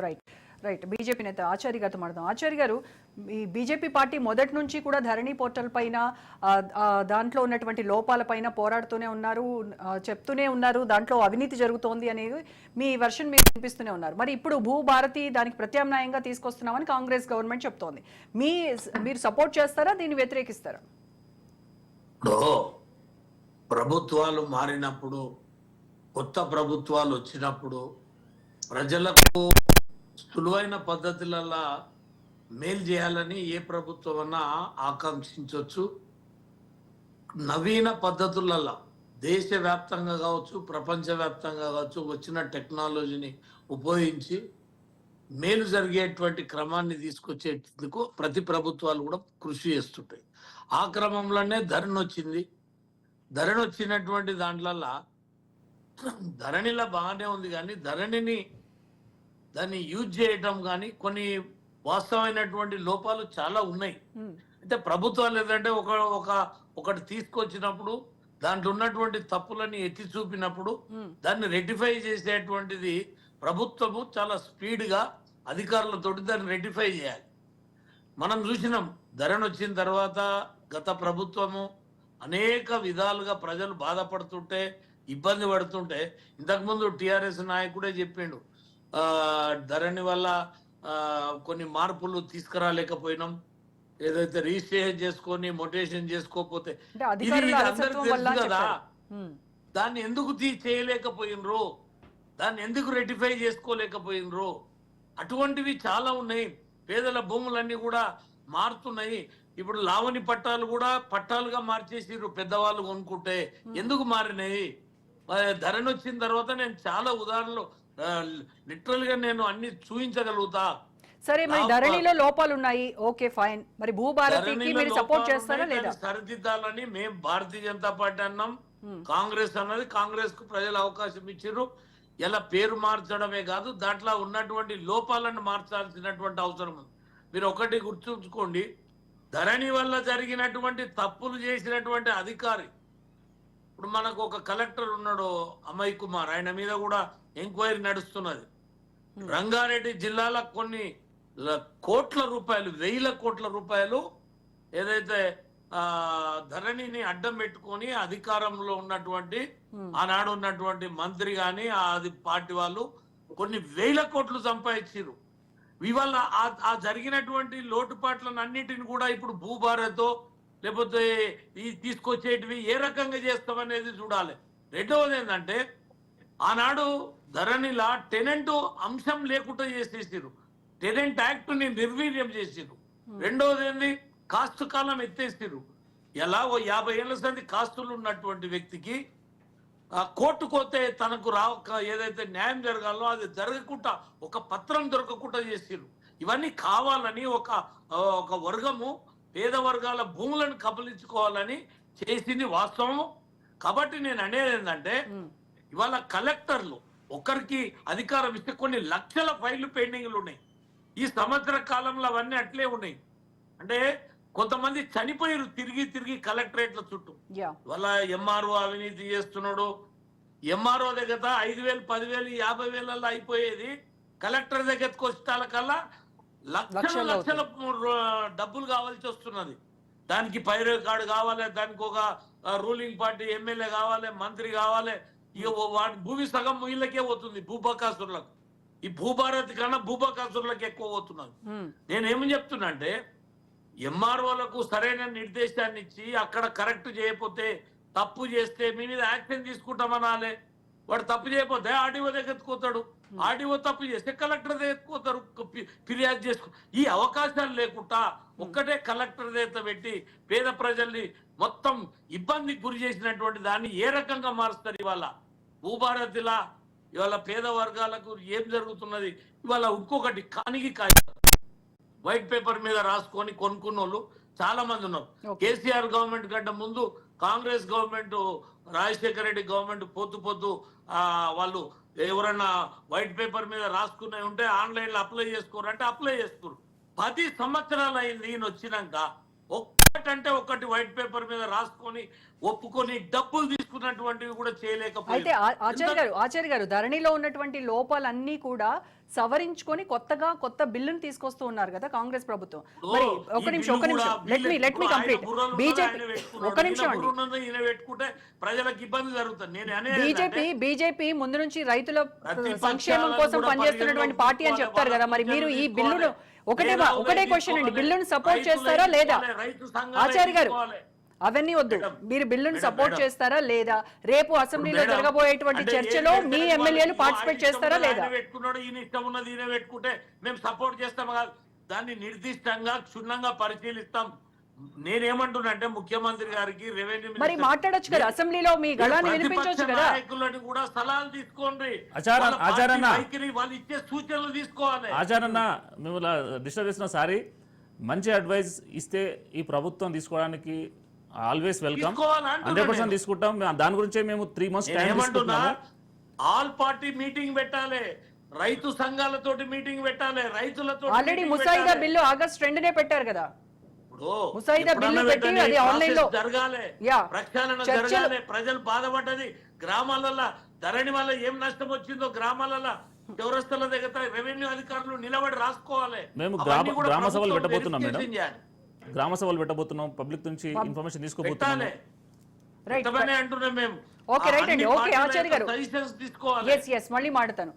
Right right BJP నేత ఆచార్య గారితో మాట్లాడదాం. ఆచార్య గారు, ఈ బీజేపీ పార్టీ మొదటి నుంచి కూడా ధరణి పోర్టల్ పైన దాంట్లో ఉన్నటువంటి లోపాల పైన పోరాడుతూనే ఉన్నారు, చెప్తూనే ఉన్నారు దాంట్లో అవినీతి జరుగుతోంది అనేది మీ వర్షన్ మీరు వినిపిస్తూనే ఉన్నారు. మరి ఇప్పుడు భూభారతి దానికి ప్రత్యామ్నాయంగా తీసుకొస్తున్నామని కాంగ్రెస్ గవర్నమెంట్ చెప్తోంది. మీరు సపోర్ట్ చేస్తారా, దీన్ని వ్యతిరేకిస్తారా? ప్రభుత్వాలు మారినప్పుడు, కొత్త ప్రభుత్వాలు వచ్చినప్పుడు ప్రజలకు సులువైన పద్ధతులలో మేలు చేయాలని ఏ ప్రభుత్వం అన్నా ఆకాంక్షించవచ్చు. నవీన పద్ధతులలో దేశవ్యాప్తంగా కావచ్చు, ప్రపంచవ్యాప్తంగా కావచ్చు వచ్చిన టెక్నాలజీని ఉపయోగించి మేలు జరిగేటువంటి క్రమాన్ని తీసుకొచ్చేందుకు ప్రతి ప్రభుత్వాలు కూడా కృషి చేస్తుంటాయి. ఆ క్రమంలోనే ధరణి వచ్చింది. ధరణి వచ్చినటువంటి దాంట్లల్లో ధరణిలో బాగానే ఉంది, కానీ దాన్ని యూజ్ చేయటం కానీ కొన్ని వాస్తవమైనటువంటి లోపాలు చాలా ఉన్నాయి. అంటే ప్రభుత్వాలు ఏంటంటే ఒకటి తీసుకొచ్చినప్పుడు దాంట్లో ఉన్నటువంటి తప్పులని ఎత్తి చూపినప్పుడు దాన్ని రెక్టిఫై చేసేటువంటిది ప్రభుత్వము చాలా స్పీడ్గా అధికారులతోటి దాన్ని రెక్టిఫై చేయాలి. మనం చూసినాం ధరణి వచ్చిన తర్వాత గత ప్రభుత్వము అనేక విధాలుగా ప్రజలు బాధపడుతుంటే, ఇబ్బంది పడుతుంటే, ఇంతకుముందు టిఆర్ఎస్ నాయకుడే చెప్పిండు ధరణి వల్ల కొన్ని మార్పులు తీసుకురాలేకపోయినాం, ఏదైతే రిజిస్ట్రేషన్ చేసుకొని మొటేషన్ చేసుకోకపోతే కదా, దాన్ని ఎందుకు చేయలేకపోయినరు, దాన్ని ఎందుకు రెక్టిఫై చేసుకోలేకపోయినరు, అటువంటివి చాలా ఉన్నాయి. పేదల భూములన్నీ కూడా మారుతున్నాయి. ఇప్పుడు లావణి పట్టాలు కూడా పట్టాలుగా మార్చేసిర్రు పెద్దవాళ్ళు కొనుక్కుంటే. ఎందుకు మారినాయి? ధరణి వచ్చిన తర్వాత నేను చాలా ఉదాహరణలు లిటరల్ గా నేను అన్ని చూపించగలుగుతా. సరే, మరి ధరణిలో లోపాలు ఉన్నాయి, ఓకే ఫైన్. మరి భూభారతికి మీరు సపోర్ట్ చేస్తారా లేదా? సరిదిద్దాలని మేము భారతీయ జనతా పార్టీ అన్నాం, కాంగ్రెస్ అన్నది. కాంగ్రెస్ కు ప్రజలు అవకాశం ఇచ్చారు. ఇలా పేరు మార్చడమే కాదు, దాంట్లో ఉన్నటువంటి లోపాలను మార్చాల్సినటువంటి అవసరం ఉంది. మీరు ఒకటి గుర్తుంచుకోండి, ధరణి వల్ల జరిగినటువంటి తప్పులు చేసినటువంటి అధికారి, ఇప్పుడు మనకు ఒక కలెక్టర్ ఉన్నాడు అమయ్ కుమార్, ఆయన మీద కూడా ఎంక్వైరీ నడుస్తున్నది. రంగారెడ్డి జిల్లాలో కొన్ని కోట్ల రూపాయలు, 1000 కోట్ల రూపాయలు ఏదైతే ధరణిని అడ్డం పెట్టుకొని అధికారంలో ఉన్నటువంటి ఆనాడు ఉన్నటువంటి మంత్రి గాని అది పార్టీ వాళ్ళు కొన్ని 1000 కోట్లు సంపాదించారు. ఇవాళ ఆ జరిగినటువంటి లోటుపాట్లను అన్నిటిని కూడా ఇప్పుడు భూభారతో లేకపోతే ఈ తీసుకొచ్చేటివి ఏ రకంగా చేస్తామనేది చూడాలి. రెండవది ఏంటంటే ఆనాడు ధరణిలా టెనెంట్ అంశం లేకుండా చేసేసారు, టెనెంట్ యాక్ట్ ని నిర్వీర్యం చేసారు. రెండవది ఏంది, కాస్తు కాలం ఎత్తేసారు. ఎలా 50 ఏళ్ల సంది కాస్తులు ఉన్నటువంటి వ్యక్తికి కోర్టుకోతే తనకు ఏదైతే న్యాయం జరగాలో అది జరగకుండా ఒక పత్రం దొరకకుండా చేసారు. ఇవన్నీ కావాలని ఒక వర్గము పేద వర్గాల భూములను కబలించుకోవాలని చేసింది వాస్తవము. కాబట్టి నేను అనేది ఏంటంటే ఇవాళ కలెక్టర్లు ఒకరికి అధికారం ఇస్తే కొన్ని లక్షల ఫైళ్లు పెండింగ్లు ఉన్నాయి. ఈ సంవత్సర కాలంలో అవన్నీ అట్లే ఉన్నాయి. అంటే కొంతమంది చనిపోయారు తిరిగి కలెక్టరేట్ల చుట్టూ. వాళ్ళ ఎంఆర్ఓ అవినీతి చేస్తున్నాడు. ఎంఆర్ఓ దగ్గర 5,000, 10,000, 50,000 అయిపోయేది కలెక్టర్ దగ్గరకు వచ్చేటాలకల్లా లక్షల డబ్బులు కావాల్సి వస్తున్నది. దానికి పై రికార్డు కావాలి, దానికి ఒక రూలింగ్ పార్టీ ఎమ్మెల్యే కావాలి, మంత్రి కావాలి. ఇక వాటి భూమి సగం వీళ్ళకే పోతుంది, భూబకాసురులకు. ఈ భూభారతి కన్నా భూబకాసురులకు ఎక్కువ పోతున్నది. నేనేమని చెప్తున్నా అంటే ఎంఆర్ఓలకు సరైన నిర్దేశాన్ని ఇచ్చి అక్కడ కరెక్ట్ చేయకపోతే, తప్పు చేస్తే మీ మీద యాక్షన్ తీసుకుంటామనాలే. వాడు తప్పు చేయకపోతే ఆర్డీఓ దగ్గర ఎత్తుకోతాడు, ఆర్డీఓ తప్పు చేస్తే కలెక్టర్ దగ్గర ఎత్తుకోతారు, ఫిర్యాదు చేసుకో. ఈ అవకాశాలు లేకుండా ఒక్కటే కలెక్టర్ దగ్గర పెట్టి పేద ప్రజల్ని మొత్తం ఇబ్బందికి గురి చేసినటువంటి దాన్ని ఏ రకంగా మారుస్తారు? ఇవాళ భూభారతిలా ఇవాళ పేద వర్గాలకు ఏం జరుగుతున్నది? ఇవాళ ఇంకొకటి కానికి వైట్ పేపర్ మీద రాసుకొని కొనుక్కున్న వాళ్ళు చాలా మంది ఉన్నారు. కేసీఆర్ గవర్నమెంట్ కంటే ముందు కాంగ్రెస్ గవర్నమెంట్, రాజశేఖర రెడ్డి గవర్నమెంట్ పొద్దు వాళ్ళు ఎవరన్నా వైట్ పేపర్ మీద రాసుకునే ఉంటే ఆన్లైన్ లో అప్లై చేసుకోరంటే అప్లై చేసుకోరు. 10 సంవత్సరాలు అయింది ఈయన వచ్చినాక. ఒక్కటంటే ఒకటి వైట్ పేపర్ మీద రాసుకొని ఒప్పుకొని డబ్బులు తీసుకున్నటువంటివి కూడా అయితే చేయలేకపోయింది. ఆచార్య గారు ధరణిలో ఉన్నటువంటి లోపాలన్నీ కూడా సవరించుకొని కొత్త బిల్లును తీసుకొస్తూ ఉన్నారు కదా కాంగ్రెస్ ప్రభుత్వం. మరి ఒక నిమిషం లెట్ మీ కంప్లీట్. బీజేపీ ఒక నిమిషం అండి. ఈయన పెట్టుకుంటే ప్రజలకు ఇబ్బంది జరుగుతుంది. నేను అనేది బీజేపీ ముందు నుంచి రైతుల ప్రతిపక్షాలను సంక్షేమం కోసం కూడా పనిచేస్తున్నటువంటి పార్టీ అని చెప్తారు కదా. మరి మీరు ఈ బిల్లును ఒకటే క్వశ్చన్ అండి, బిల్లును సపోర్ట్ రైతులు చేస్తారా లేదా? రైతు సంఘాలు ఆచార్య గారు తీసుకోవాలి. అవన్నీ వద్దు, మీరు బిల్లును సపోర్ట్ మేడం. చేస్తారా లేదా? రేపు అసెంబ్లీలో మేడం, జరగబోయేటువంటి అంటే చర్చలో ఏం మీ చేస్తారు ఎమ్మెల్యేలు వాళ్ళు? పార్టిసిపేట్ ఆయన చేస్తారా ఇష్టం లేదా? ఉన్నది ఆయన పెట్టుకున్నాడు, ఈయన ఇష్టం ఉన్నది ఈయన పెట్టుకుంటే మేము సపోర్ట్ చేస్తాం కాదు. దాన్ని నిర్దిష్టంగా క్షుణ్ణంగా పరిశీలిస్తాం. నేనేమంటున్నా అంటే ముఖ్యమంత్రి గారికి రెవెన్యూ మరి మాట్లాడొచ్చు కదా, అసెంబ్లీలో మీ గళాన్ని వినిపించవచ్చు కదా. నాయకులని కూడా సలహాలు తీసుకోండి. ఆచారన్న వాళ్ళు ఇచ్చే సూచనలు తీసుకోవాలి. ఆచారన్న మిమ్మల్ని డిస్టర్బ్ చేసిన సారీ, మంచి అడ్వైస్ ఇస్తే ఈ ప్రభుత్వం తీసుకోవడానికి ఆల్వేస్ వెల్కమ్, 100% తీసుకుంటాం. దాని గురించే మేము 3 months టైం ఏమంటున్నా, తీసుకుంటున్నాము. ఆల్ పార్టీ మీటింగ్ పెట్టాలి, రైతు సంఘాలతోటి మీటింగ్ పెట్టాలి, రైతులతో ఆల్రెడీ ముసాయిదా బిల్లు ఆగస్ట్ 2నే పెట్టారు కదా. ముసాయిదా బిల్లు పెట్టి అది ఆన్లైన్ లో జరగాలి, యా, ప్రక్షాళన చర్చలు. జరగాలి. ప్రజలు బాధపడ్డది గ్రామాలలో ధరణి వల్ల ఏం నష్టం వచ్చిందో గ్రామాలలో చౌరస్తల దగ్గర రెవెన్యూ అధికారులు నిలబడి రాసుకోవాలి. మేము అవన్నీ కూడా గ్రామ సభలు ప్రభుత్వం పెట్టబోతున్నాం మేడం. వెరిఫికేషన్ చేయాలి. గ్రామ సభలు పెట్టబోతున్నాం, పబ్లిక్ నుంచి ఇన్ఫర్మేషన్ తీసుకోబోతున్నాం. పెట్టాలి. రైట్ పెట్టమనే అంటున్నాం మేము. ఓకే రైట్ అండి. అన్ని ఓకే పార్టీల ఆచార్య గారు, యొక్క సజెషన్స్ తీసుకోవాలి. ఎస్ మళ్ళీ మాట్లాడతాను.